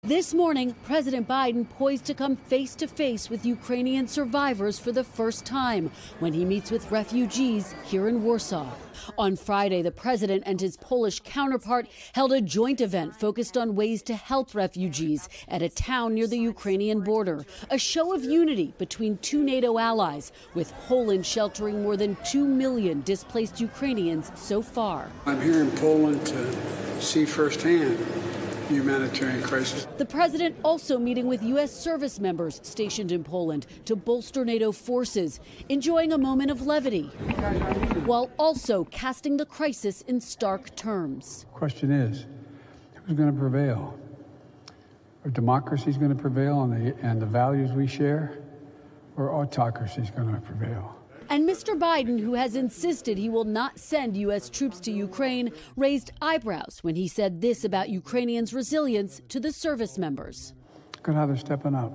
This morning, President Biden poised to come face-to-face with Ukrainian survivors for the first time when he meets with refugees here in Warsaw. On Friday, the president and his Polish counterpart held a joint event focused on ways to help refugees at a town near the Ukrainian border, a show of unity between two NATO allies, with Poland sheltering more than 2 million displaced Ukrainians so far. I'm here in Poland to see firsthand the humanitarian crisis. The president also meeting with U.S. service members stationed in Poland to bolster NATO forces, enjoying a moment of levity, while also casting the crisis in stark terms. The question is, who's going to prevail? Are democracies going to prevail and the values we share, or autocracy is going to prevail? And Mr. Biden, who has insisted he will not send U.S. troops to Ukraine, raised eyebrows when he said this about Ukrainians' resilience to the service members. Look at how they're stepping up.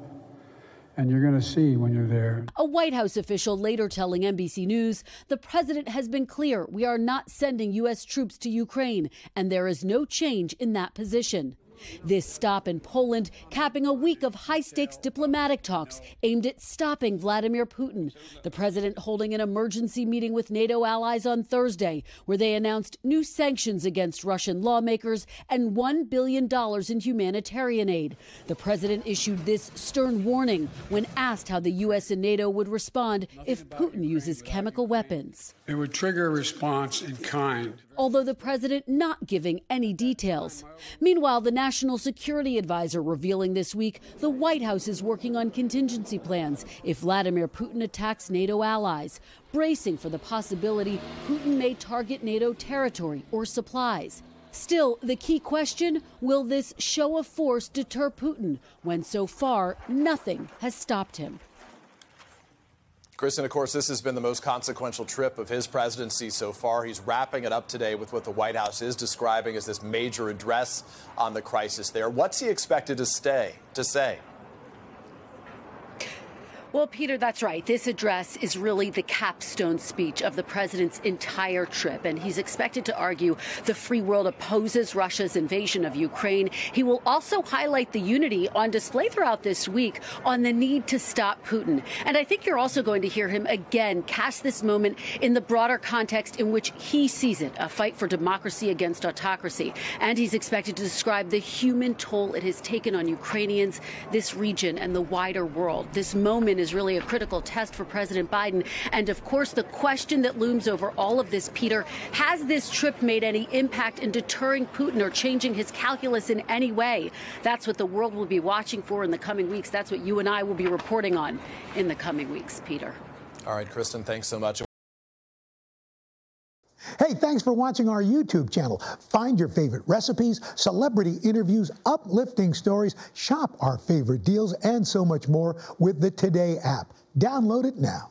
And you're going to see when you're there. A White House official later telling NBC News, the president has been clear we are not sending U.S. troops to Ukraine, and there is no change in that position. This stop in Poland capping a week of high-stakes diplomatic talks aimed at stopping Vladimir Putin. The president holding an emergency meeting with NATO allies on Thursday, where they announced new sanctions against Russian lawmakers and $1 billion in humanitarian aid. The president issued this stern warning when asked how the U.S. and NATO would respond if Putin uses chemical weapons. It would trigger a response in kind. Although the president not giving any details. Meanwhile, the National Security Advisor revealing this week the White House is working on contingency plans if Vladimir Putin attacks NATO allies, bracing for the possibility Putin may target NATO territory or supplies. Still, the key question, will this show of force deter Putin when so far nothing has stopped him? Kristen, of course, this has been the most consequential trip of his presidency so far. He's wrapping it up today with what the White House is describing as this major address on the crisis there. What's he expected to say? Well, Peter, that's right. This address is really the capstone speech of the president's entire trip, and he's expected to argue the free world opposes Russia's invasion of Ukraine. He will also highlight the unity on display throughout this week on the need to stop Putin. And I think you're also going to hear him again cast this moment in the broader context in which he sees it, a fight for democracy against autocracy. And he's expected to describe the human toll it has taken on Ukrainians, this region, and the wider world. This moment is really a critical test for President Biden. And of course, the question that looms over all of this, Peter, has this trip made any impact in deterring Putin or changing his calculus in any way? That's what the world will be watching for in the coming weeks. That's what you and I will be reporting on in the coming weeks, Peter. All right, Kristen, thanks so much. Hey, thanks for watching our YouTube channel. Find your favorite recipes, celebrity interviews, uplifting stories, shop our favorite deals, and so much more with the Today app. Download it now.